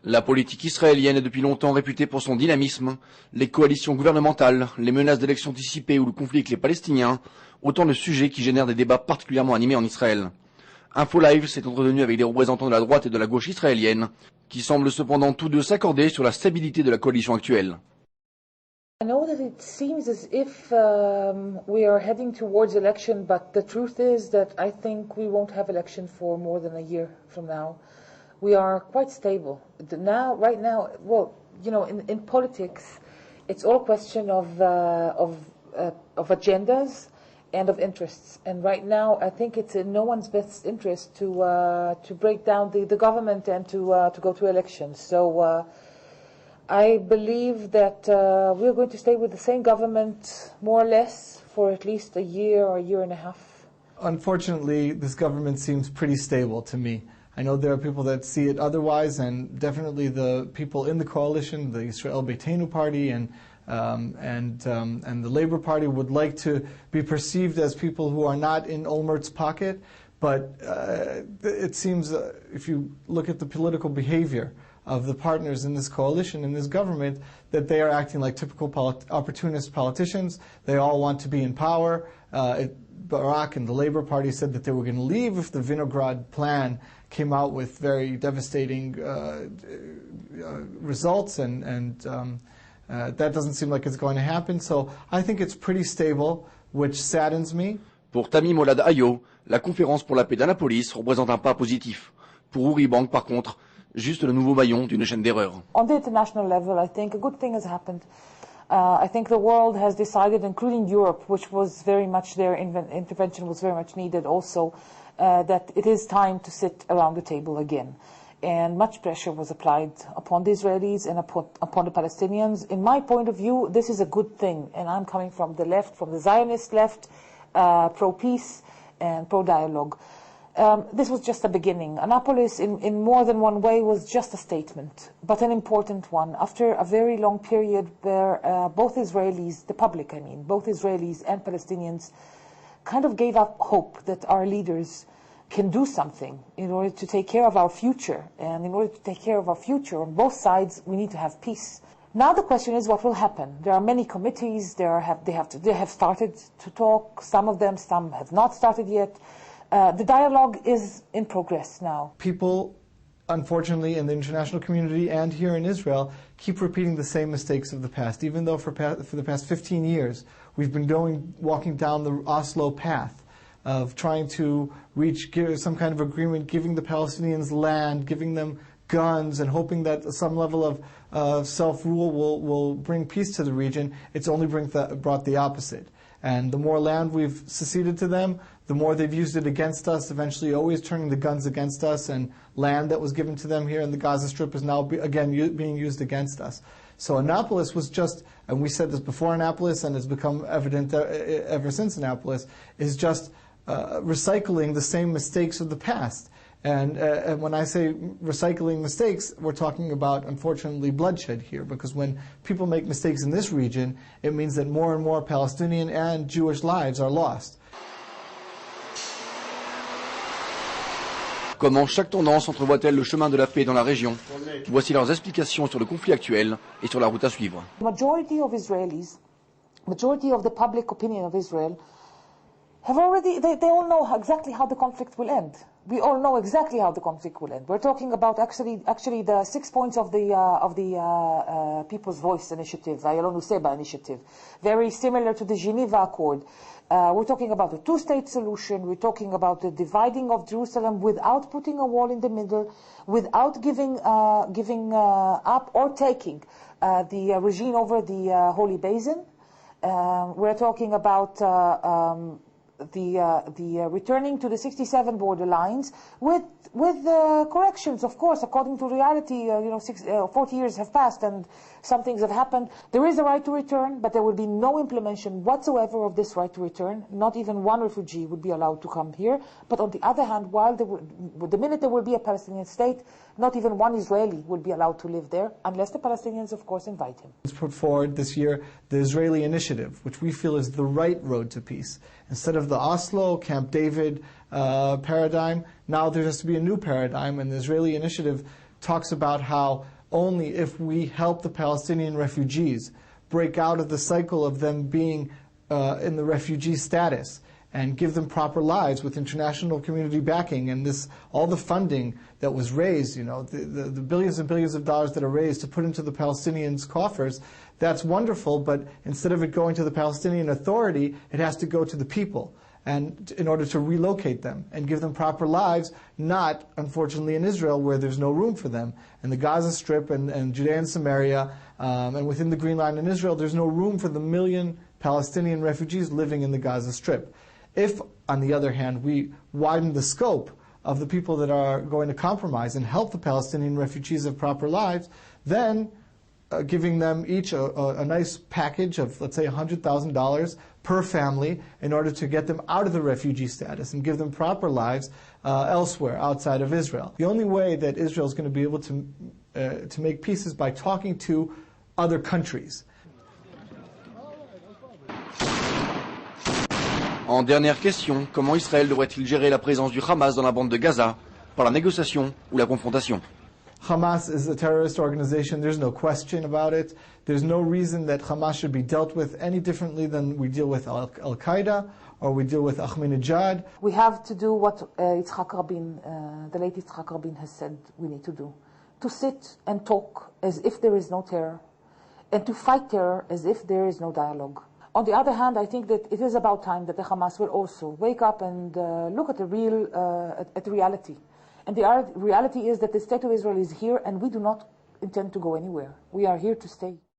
La politique israélienne est depuis longtemps réputée pour son dynamisme. Les coalitions gouvernementales, les menaces d'élections anticipées ou le conflit avec les Palestiniens, autant de sujets qui génèrent des débats particulièrement animés en Israël. Info Live s'est entretenu avec des représentants de la droite et de la gauche israélienne, qui semblent cependant tous deux s'accorder sur la stabilité de la coalition actuelle. I know that it seems as if we are heading towards election, but the truth is that I think we won't have election for more than a year from now. We are quite stable. Right now, well, you know, in politics, it's all a question of agendas and of interests. And right now, I think it's in no one's best interest to break down the government and to go to elections. So I believe that we're going to stay with the same government, more or less, for at least a year or a year and a half. Unfortunately, this government seems pretty stable to me. I know there are people that see it otherwise, and definitely the people in the coalition, the Israel Beitenu party and the Labour Party, would like to be perceived as people who are not in Olmert's pocket. But it seems, if you look at the political behavior of the partners in this coalition, in this government, that they are acting like typical opportunist politicians. They all want to be in power. Barak and the Labour Party said that they were going to leave if the Vinograd plan came out with very devastating results, and that doesn't seem like it's going to happen. So I think it's pretty stable, which saddens me. Pour Tami Molad Hayo, la conférence pour la paix d'Annapolis représente un pas positif. Pour Uri Bank, par contre, juste le nouveau maillon d'une chaîne d'erreurs. On the international level, I think a good thing has happened. I think the world has decided, including Europe, which was very much their intervention was very much needed also, that it is time to sit around the table again. And much pressure was applied upon the Israelis and upon the Palestinians. In my point of view, this is a good thing. And I'm coming from the left, from the Zionist left, pro-peace and pro-dialogue. This was just a beginning. Annapolis, in more than one way, was just a statement, but an important one. After a very long period where both Israelis, the public I mean, both Israelis and Palestinians kind of gave up hope that our leaders can do something in order to take care of our future. And in order to take care of our future on both sides, we need to have peace. Now the question is what will happen. There are many committees, they have started to talk, some of them, some have not started yet. The dialogue is in progress now. People, unfortunately, in the international community and here in Israel, keep repeating the same mistakes of the past, even though for the past 15 years we've been walking down the Oslo path of trying to reach some kind of agreement, giving the Palestinians land, giving them guns, and hoping that some level of self-rule will bring peace to the region. It's only brought the opposite. And the more land we've seceded to them, the more they've used it against us, eventually always turning the guns against us, and land that was given to them here in the Gaza Strip is now again being used against us. So Annapolis was just, and we said this before Annapolis, and it's become evident ever since Annapolis, is just recycling the same mistakes of the past. And when I say recycling mistakes, we're talking about, unfortunately, bloodshed here, because when people make mistakes in this region, it means that more and more Palestinian and Jewish lives are lost. Comment chaque tendance entrevoit-elle le chemin de la paix dans la région? Voici leurs explications sur le conflit actuel et sur la route à suivre. Majority of Israelis, majority of the public opinion of Israel, have already, they all know exactly how the conflict will end. We all know exactly how the conflict will end. We're talking about actually the 6 points of the People's Voice Initiative, Ayalon Seba Initiative, very similar to the Geneva Accord. We're talking about a two-state solution. We're talking about the dividing of Jerusalem without putting a wall in the middle, without giving up or taking the regime over the Holy Basin. We're talking about the returning to the 67 border lines with corrections, of course, according to reality. 40 years have passed and some things have happened. There is a right to return, but there will be no implementation whatsoever of this right to return. Not even one refugee would be allowed to come here. But on the other hand, the minute there will be a Palestinian state, not even one Israeli will be allowed to live there, unless the Palestinians, of course, invite him. It's put forward this year the Israeli initiative, which we feel is the right road to peace. Instead of the Oslo, Camp David paradigm, now there has to be a new paradigm, and the Israeli initiative talks about how only if we help the Palestinian refugees break out of the cycle of them being in the refugee status and give them proper lives with international community backing and all the funding that was raised, the billions and billions of dollars that are raised to put into the Palestinians' coffers, that's wonderful, but instead of it going to the Palestinian Authority, it has to go to the people, and in order to relocate them and give them proper lives, not, unfortunately, in Israel where there's no room for them. In the Gaza Strip and Judea and Samaria, and within the Green Line in Israel, there's no room for the million Palestinian refugees living in the Gaza Strip. If, on the other hand, we widen the scope of the people that are going to compromise and help the Palestinian refugees have proper lives, then giving them each a nice package of, let's say, $100,000 per family in order to get them out of the refugee status and give them proper lives elsewhere outside of Israel. The only way that Israel is going to be able to make peace is by talking to other countries. En dernière question, comment Israël devrait-il gérer la présence du Hamas dans la bande de Gaza, par la négociation ou la confrontation? Hamas is a terrorist organization. There's no question about it. There's no reason that Hamas should be dealt with any differently than we deal with Al-Qaeda or we deal with Ahmadinejad. We have to do what Yitzhak Rabin, the late Yitzhak Rabin has said we need to do. To sit and talk as if there is no terror, and to fight terror as if there is no dialogue. On the other hand, I think that it is about time that the Hamas will also wake up and look at the reality. And the reality is that the state of Israel is here and we do not intend to go anywhere. We are here to stay.